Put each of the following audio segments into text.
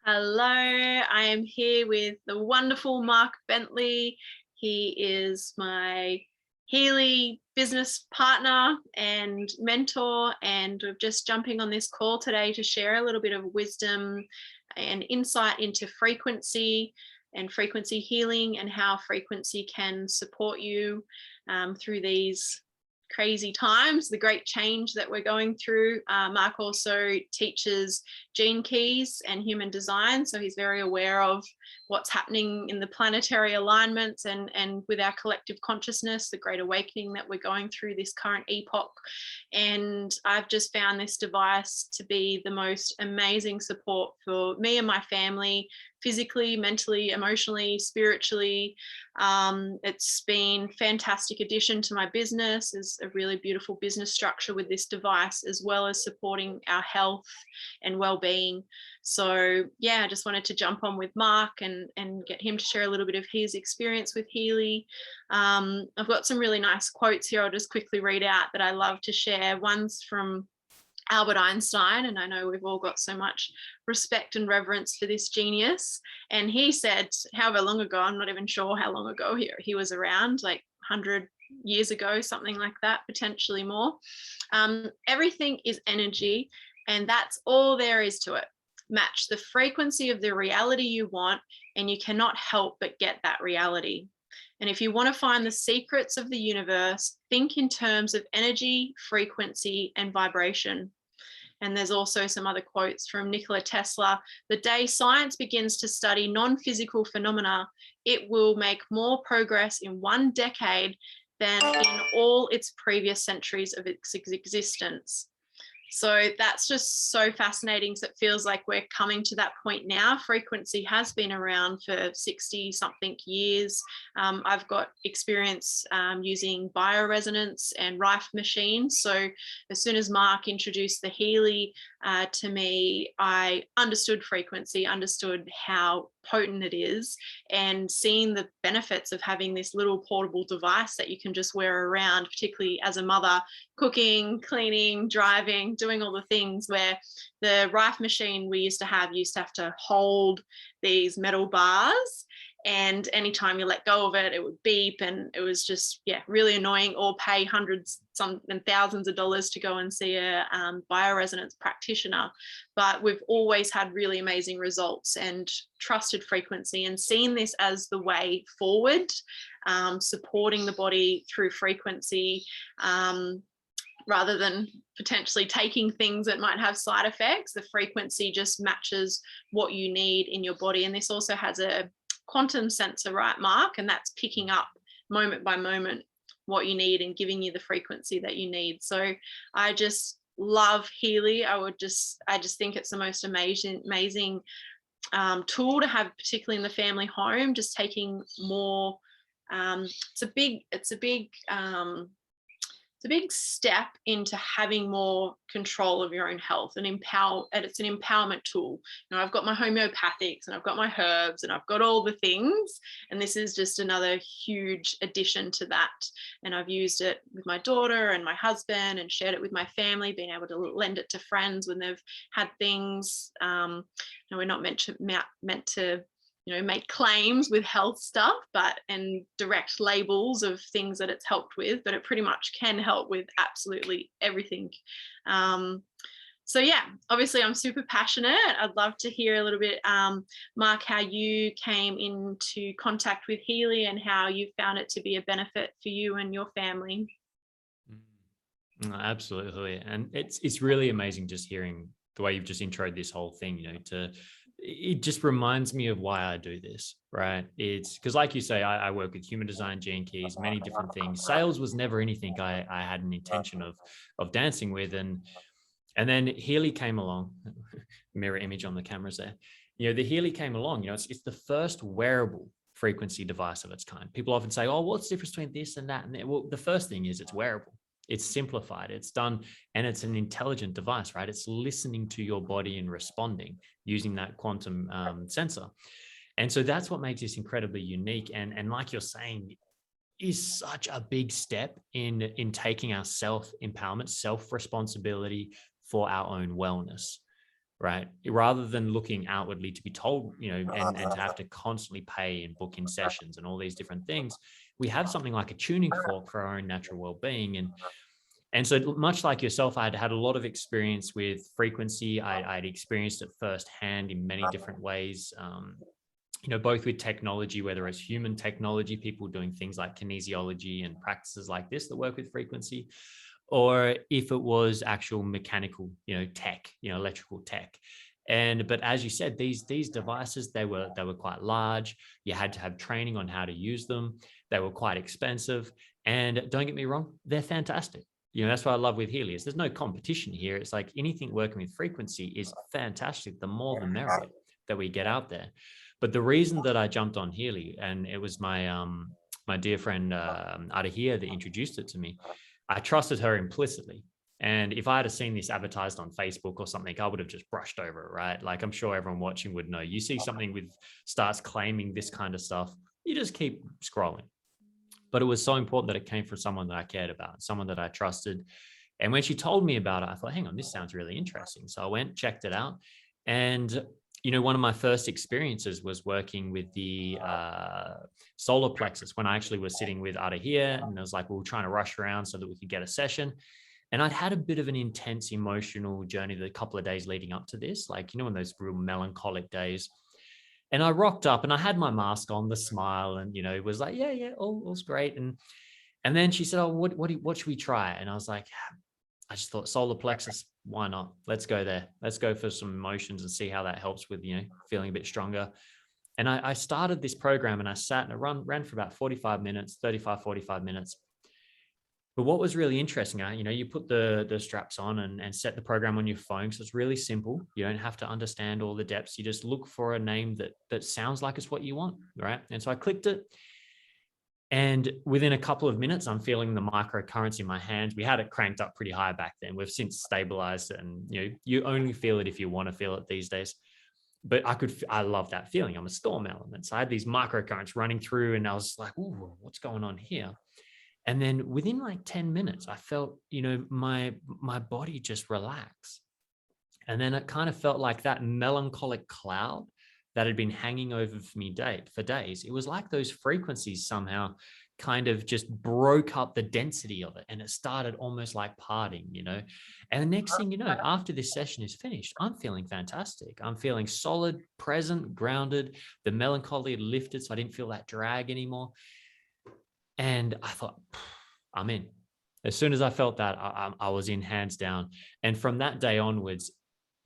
Hello, I am here with the wonderful Mark Bentley. He is my Healy business partner and mentor, and we're just jumping on this call today to share a little bit of wisdom and insight into frequency and frequency healing and how frequency can support you through these crazy times, the great change that we're going through. Mark also teaches gene keys and human design, so he's very aware of what's happening in the planetary alignments and with our collective consciousness, the great awakening that we're going through this current epoch. And I've just found this device to be the most amazing support for me and my family, physically, mentally, emotionally, spiritually. It's been fantastic addition to my business. Is a really beautiful business structure with this device, as well as supporting our health and well-being. So yeah, I just wanted to jump on with Mark and get him to share a little bit of his experience with Healy. I've got some really nice quotes here I'll just quickly read out that I love to share. One's from Albert Einstein, and I know we've all got so much respect and reverence for this genius. And he said, however long ago, I'm not even sure how long ago he was around, like 100 years ago, something like that, potentially more. Everything is energy, and that's all there is to it. Match the frequency of the reality you want, and you cannot help but get that reality. And if you want to find the secrets of the universe, think in terms of energy, frequency, and vibration. And there's also some other quotes from Nikola Tesla. The day science begins to study non-physical phenomena, it will make more progress in one decade than in all its previous centuries of its existence. So that's just so fascinating. So it feels like we're coming to that point now. Frequency has been around for 60 something years. I've got experience using bioresonance and Rife machines. So as soon as Mark introduced the Healy to me, I understood frequency, understood how potent it is, and seeing the benefits of having this little portable device that you can just wear around, particularly as a mother, cooking, cleaning, driving, doing all the things, where the Rife machine we used to have to hold these metal bars, and anytime you let go of it, it would beep, and it was just, yeah, really annoying, or pay hundreds and thousands of dollars to go and see a bioresonance practitioner. But we've always had really amazing results and trusted frequency and seen this as the way forward, supporting the body through frequency, rather than potentially taking things that might have side effects. The frequency just matches what you need in your body. And this also has a quantum sensor, right, Mark? And that's picking up moment by moment what you need and giving you the frequency that you need. So I just love Healy. I just think it's the most amazing tool to have, particularly in the family home, just taking more. It's a big step into having more control of your own health, and it's an empowerment tool. You know, I've got my homeopathics and I've got my herbs and I've got all the things, and this is just another huge addition to that. And I've used it with my daughter and my husband and shared it with my family, being able to lend it to friends when they've had things. We're not meant to make claims with health stuff, and direct labels of things that it's helped with, but it pretty much can help with absolutely everything. So yeah, obviously I'm super passionate. I'd love to hear a little bit, Mark, how you came into contact with Healy and how you found it to be a benefit for you and your family. Absolutely. And it's really amazing just hearing the way you've just introed this whole thing, it just reminds me of why I do this, right? It's because, like you say, I work with human design, gene keys, many different things. Sales was never anything I had an intention of dancing with. And then Healy came along, mirror image on the cameras there. The Healy came along, it's the first wearable frequency device of its kind. People often say, oh, what's the difference between this and that? And well, the first thing is it's wearable. It's simplified, it's done, and it's an intelligent device, right? It's listening to your body and responding using that quantum sensor. And so that's what makes this incredibly unique. And like you're saying, is such a big step in taking our self-empowerment, self-responsibility for our own wellness. right? Rather than looking outwardly to be told, and to have to constantly pay and book in sessions and all these different things, we have something like a tuning fork for our own natural well-being. And so much like yourself, I'd had a lot of experience with frequency. I'd experienced it firsthand in many different ways, both with technology, whether it's human technology, people doing things like kinesiology and practices like this that work with frequency, or if it was actual mechanical, tech, electrical tech. But as you said, these devices, they were quite large. You had to have training on how to use them. They were quite expensive. And don't get me wrong, they're fantastic. That's what I love with Healy is there's no competition here. It's like anything working with frequency is fantastic. The more the merrier that we get out there. But the reason that I jumped on Healy, and it was my dear friend Adahia that introduced it to me, I trusted her implicitly. And if I had seen this advertised on Facebook or something, I would have just brushed over it, right? Like I'm sure everyone watching would know. You see something starts claiming this kind of stuff, you just keep scrolling. But it was so important that it came from someone that I cared about, someone that I trusted. And when she told me about it, I thought, hang on, this sounds really interesting. So I went, checked it out. And, one of my first experiences was working with the solar plexus when I actually was sitting with Ada here. And I was like, we were trying to rush around so that we could get a session. And I'd had a bit of an intense emotional journey the couple of days leading up to this, like, in those real melancholic days. And I rocked up and I had my mask on, the smile, and, it was like, yeah, all's great. And then she said, oh, what should we try? And I was like, I just thought solar plexus, why not? Let's go there. Let's go for some emotions and see how that helps with, feeling a bit stronger. And I started this program and I sat and I ran for about 45 minutes. But what was really interesting, you put the straps on and set the program on your phone. So it's really simple. You don't have to understand all the depths. You just look for a name that sounds like it's what you want, right? And so I clicked it. And within a couple of minutes, I'm feeling the microcurrents in my hands. We had it cranked up pretty high back then. We've since stabilized it. And, you only feel it if you want to feel it these days. But I love that feeling. I'm a storm element. So I had these microcurrents running through and I was like, ooh, what's going on here? And then within like 10 minutes, I felt, my body just relax. And then it kind of felt like that melancholic cloud that had been hanging over me for days. It was like those frequencies somehow kind of just broke up the density of it. And it started almost like parting, And the next thing you know, after this session is finished, I'm feeling fantastic. I'm feeling solid, present, grounded. The melancholy had lifted, so I didn't feel that drag anymore. And I thought, I'm in. As soon as I felt that, I was in, hands down. And from that day onwards,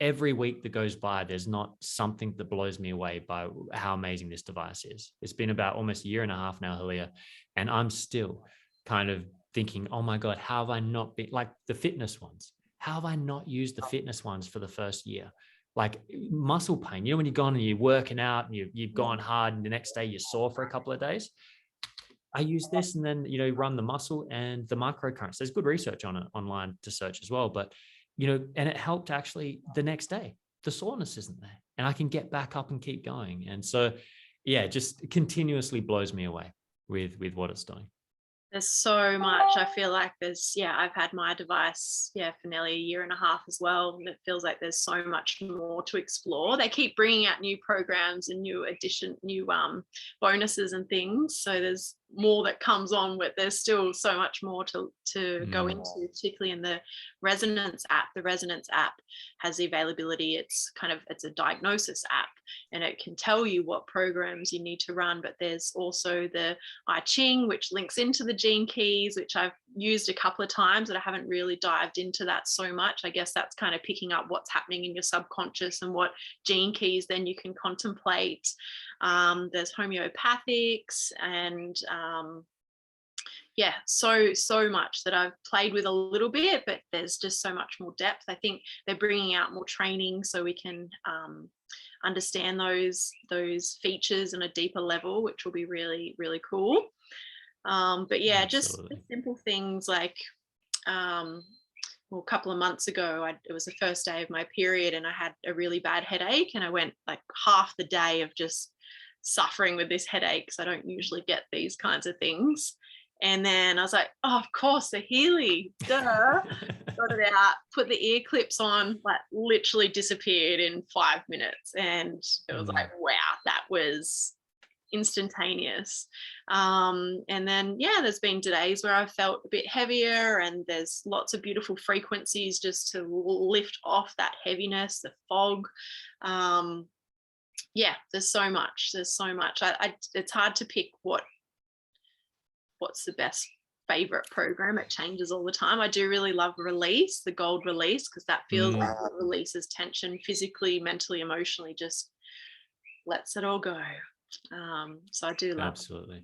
every week that goes by, there's not something that blows me away by how amazing this device is. It's been about almost a year and a half now, Helia, and I'm still kind of thinking, oh my God, how have I not been like the fitness ones? How have I not used the fitness ones for the first year? Like muscle pain, when you've gone and you're working out and you've gone hard and the next day you're sore for a couple of days. I use this and then, run the muscle and the microcurrents. There's good research on it online to search as well. But, and it helped actually the next day. The soreness isn't there and I can get back up and keep going. And so, yeah, just continuously blows me away with what it's doing. There's so much. I feel like I've had my device, for nearly a year and a half as well. And it feels like there's so much more to explore. They keep bringing out new programs and new bonuses and things. So there's more that comes on, but there's still so much more to go into, particularly in the Resonance app. The Resonance app has the availability. It's a diagnosis app and it can tell you what programs you need to run, but there's also the I Ching, which links into the gene keys, which I've used a couple of times, but I haven't really dived into that so much. I guess that's kind of picking up what's happening in your subconscious and what gene keys then you can contemplate. There's homeopathics and so much that I've played with a little bit, but there's just so much more depth. I think they're bringing out more training so we can understand those features on a deeper level, which will be really, really cool. But yeah, Absolutely. Just simple things like a couple of months ago, it was the first day of my period and I had a really bad headache and I went like half the day of just suffering with this headache because I don't usually get these kinds of things. And then I was like, oh, of course, the Healy, duh. Got it out, put the ear clips on, like literally disappeared in 5 minutes. And it was like, wow, that was instantaneous. And then, yeah, there's been days where I've felt a bit heavier, and there's lots of beautiful frequencies just to lift off that heaviness, the fog. Yeah, there's so much. It's hard to pick what's the best favorite program. It changes all the time. I do really love release, the gold release, because that feels like it releases tension physically, mentally, emotionally, just lets it all go. So I do love Absolutely.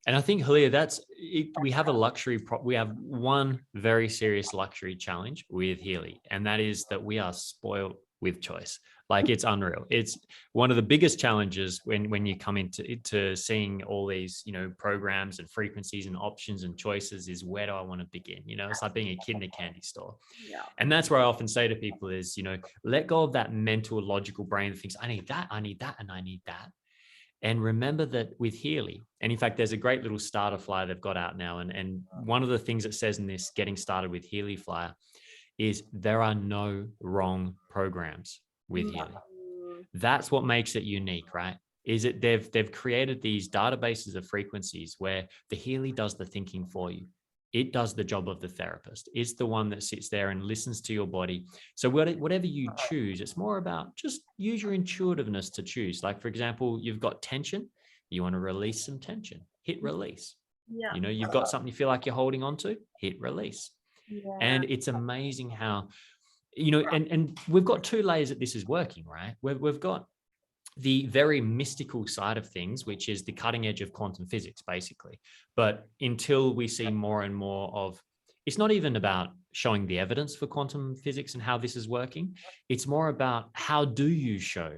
And I think, Helia, that's it. We have a luxury, we have one very serious luxury challenge with Healy, and that is that we are spoiled with choice. Like, it's unreal. It's one of the biggest challenges when you come into seeing all these, programs and frequencies and options and choices, is where do I want to begin? It's like being a kid in a candy store. Yeah. And that's where I often say to people is, let go of that mental, logical brain that thinks, I need that, and I need that. And remember that with Healy, and in fact, there's a great little starter flyer they've got out now. And one of the things it says in this Getting Started with Healy flyer is there are no wrong programs with Healy. That's what makes it unique, right? Is it they've created these databases of frequencies where the Healy does the thinking for you. It does the job of the therapist. It's the one that sits there and listens to your body. So whatever you choose, it's more about just use your intuitiveness to choose. Like, for example, you've got tension. You want to release some tension. Hit release. Yeah. You've got something you feel like you're holding on to. Hit release. Yeah. And it's amazing how, and we've got two layers that this is working, right? We've got the very mystical side of things, which is the cutting edge of quantum physics, basically. But until we see more and more of, it's not even about showing the evidence for quantum physics and how this is working. It's more about how do you show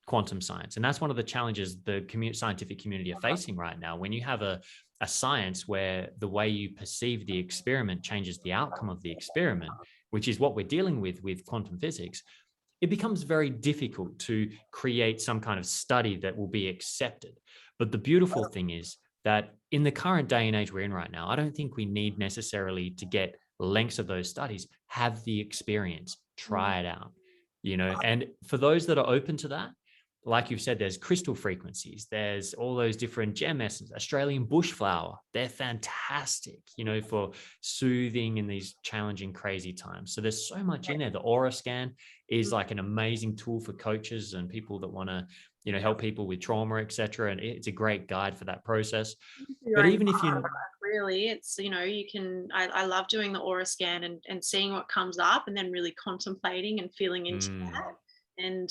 quantum science? And that's one of the challenges the scientific community are facing right now. When you have a science where the way you perceive the experiment changes the outcome of the experiment, which is what we're dealing with quantum physics, it becomes very difficult to create some kind of study that will be accepted. But the beautiful thing is that in the current day and age we're in right now, I don't think we need necessarily to get lengths of those studies. Have the experience, try it out, and for those that are open to that, like you've said, there's crystal frequencies, there's all those different gem essence, Australian bushflower. They're fantastic, for soothing in these challenging, crazy times. So there's so much in there. The aura scan is like an amazing tool for coaches and people that want to, help people with trauma, etc. And it's a great guide for that process. But even if you really, it's, you can, I love doing the aura scan and seeing what comes up, and then really contemplating and feeling into that. And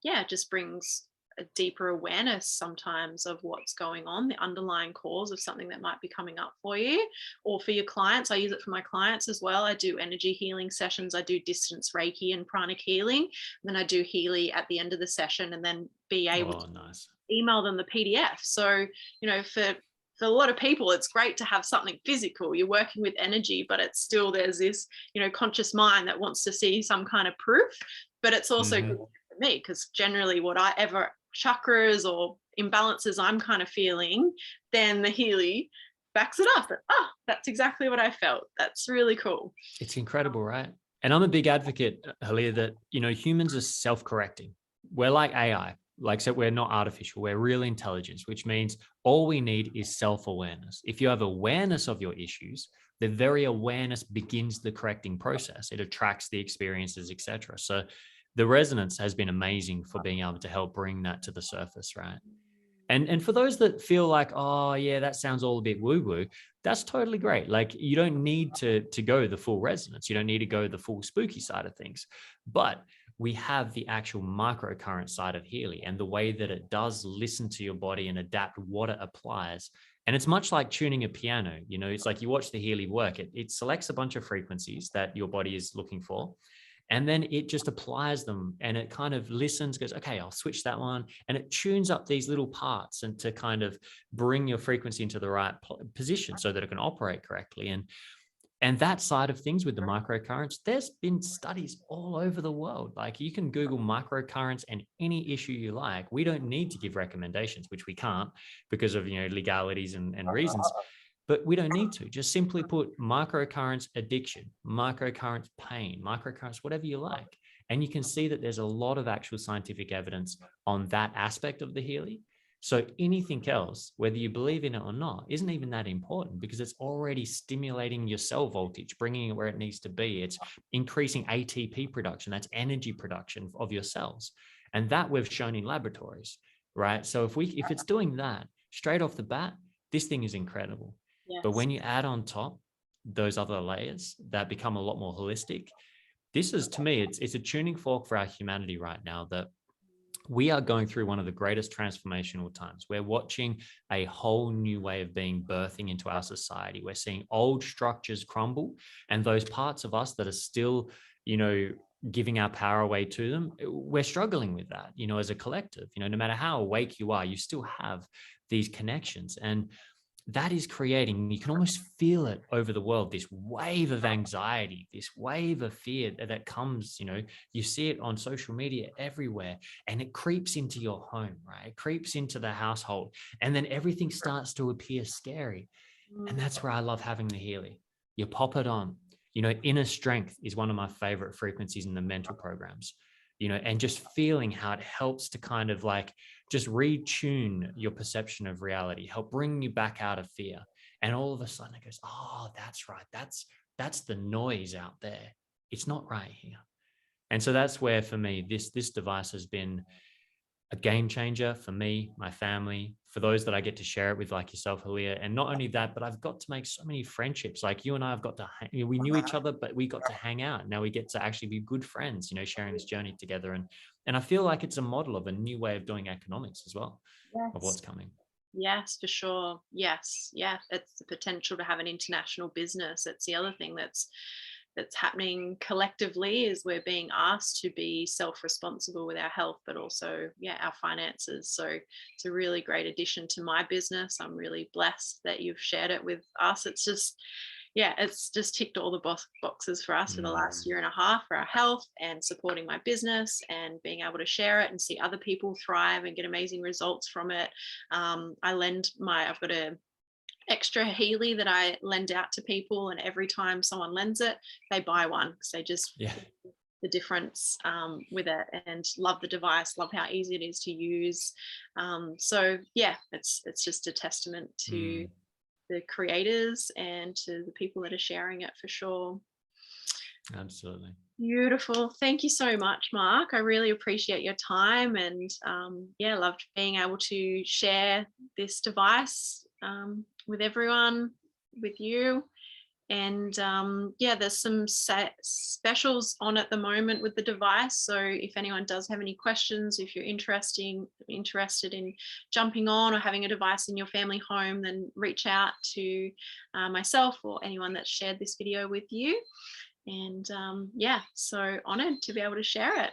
yeah, it just brings a deeper awareness sometimes of what's going on, the underlying cause of something that might be coming up for you or for your clients. I use it for my clients as well. I do energy healing sessions. I do distance Reiki and pranic healing. And then I do Healy at the end of the session, and then be able to email them the PDF. So, for a lot of people, it's great to have something physical. You're working with energy, but it's still, there's this, conscious mind that wants to see some kind of proof. But it's also good for me, because generally whatever chakras or imbalances I'm kind of feeling, then the Healy backs it up. That's exactly what I felt. That's really cool. It's incredible, right? And I'm a big advocate, Helia, that, humans are self-correcting. We're like AI. So we're not artificial, we're real intelligence, which means all we need is self-awareness. If you have awareness of your issues, the very awareness begins the correcting process. It attracts the experiences, etc. So the resonance has been amazing for being able to help bring that to the surface, right? And for those that feel like, oh yeah, that sounds all a bit woo-woo, that's totally great. Like, you don't need to go the full resonance. You don't need to go the full spooky side of things. But we have the actual microcurrent side of Healy, and the way that it does listen to your body and adapt what it applies. And it's much like tuning a piano. It's like you watch the Healy work. It selects a bunch of frequencies that your body is looking for, and then it just applies them, and it kind of listens, goes, okay, I'll switch that one. And it tunes up these little parts and to kind of bring your frequency into the right position so that it can operate correctly. And that side of things with the microcurrents, there's been studies all over the world. Like, you can Google microcurrents and any issue you like. We don't need to give recommendations, which we can't because of, legalities and reasons. But we don't need to. Just simply put microcurrents addiction, microcurrents pain, microcurrents, whatever you like. And you can see that there's a lot of actual scientific evidence on that aspect of the Healy. So anything else, whether you believe in it or not, isn't even that important, because it's already stimulating your cell voltage, bringing it where it needs to be. It's increasing ATP production, that's energy production of your cells. And that we've shown in laboratories, right? So if it's doing that straight off the bat, this thing is incredible. Yes. But when you add on top those other layers that become a lot more holistic, this is, to me, it's a tuning fork for our humanity right now, that we are going through one of the greatest transformational times. We're watching a whole new way of being birthing into our society. We're seeing old structures crumble, and those parts of us that are still, giving our power away to them, we're struggling with that, as a collective. No matter how awake you are, you still have these connections. And that is creating, you can almost feel it over the world, this wave of anxiety, this wave of fear that comes, you see it on social media everywhere, and it creeps into your home, right? It creeps into the household, and then everything starts to appear scary. And that's where I love having the Healy. You pop it on, inner strength is one of my favorite frequencies in the mental programs, and just feeling how it helps to kind of like just retune your perception of reality, help bring you back out of fear. And all of a sudden it goes, oh, that's right. That's the noise out there. It's not right here. And so that's where, for me, this device has been a game changer for me, my family, for those that I get to share it with, like yourself, Healy. And not only that, but I've got to make so many friendships. Like you and I have got to, we knew each other, but we got to hang out. Now we get to actually be good friends, sharing this journey together. And I feel like it's a model of a new way of doing economics as well, Yes. of what's coming. Yes, for sure. Yes. Yeah. It's the potential to have an international business. It's the other thing that's happening collectively, is we're being asked to be self-responsible with our health, but also, our finances. So it's a really great addition to my business. I'm really blessed that you've shared it with us. It's just ticked all the boxes for us for the last year and a half, for our health and supporting my business and being able to share it and see other people thrive and get amazing results from it. I've got a extra Healy that I lend out to people, and every time someone lends it, they buy one, because they just the difference with it, and love the device, love how easy it is to use. It's just a testament to the creators and to the people that are sharing it, for sure. Absolutely. Beautiful. Thank you so much, Mark. I really appreciate your time, and loved being able to share this device with everyone, with you. And there's some specials on at the moment with the device. So if anyone does have any questions, if you're interested in jumping on or having a device in your family home, then reach out to myself or anyone that's shared this video with you. And so honored to be able to share it.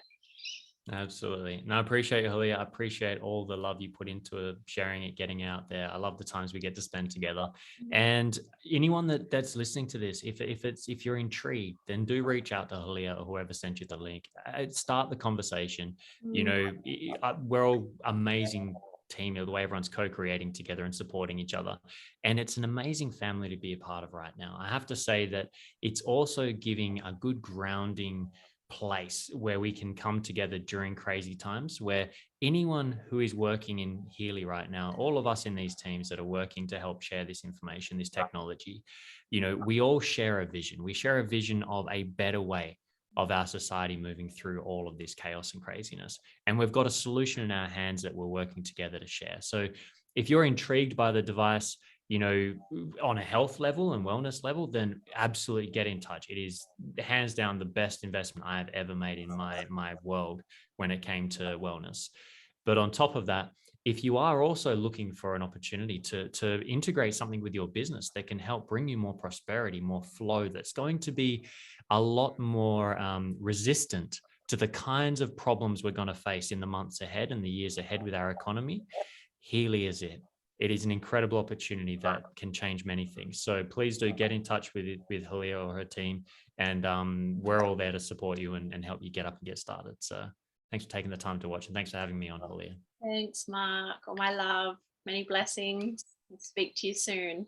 Absolutely. And I appreciate you, Healy. I appreciate all the love you put into it, sharing it, getting out there. I love the times we get to spend together. And anyone that's listening to this, if you're intrigued, then do reach out to Healy or whoever sent you the link. Start the conversation. We're all amazing team, the way everyone's co-creating together and supporting each other. And it's an amazing family to be a part of right now. I have to say that it's also giving a good grounding place where we can come together during crazy times, where anyone who is working in Healy right now, all of us in these teams that are working to help share this information, this technology, we all share a vision. We share a vision of a better way of our society moving through all of this chaos and craziness. And we've got a solution in our hands that we're working together to share. So if you're intrigued by the device, on a health level and wellness level, then absolutely get in touch. It is hands down the best investment I have ever made in my world when it came to wellness. But on top of that, if you are also looking for an opportunity to integrate something with your business that can help bring you more prosperity, more flow, that's going to be a lot more resistant to the kinds of problems we're going to face in the months ahead and the years ahead with our economy, Healy is it. It is an incredible opportunity that can change many things. So please do get in touch with Healy or her team, and we're all there to support you and help you get up and get started. So thanks for taking the time to watch, and thanks for having me on, Healy. Thanks, Mark. All my love. Many blessings. I'll speak to you soon.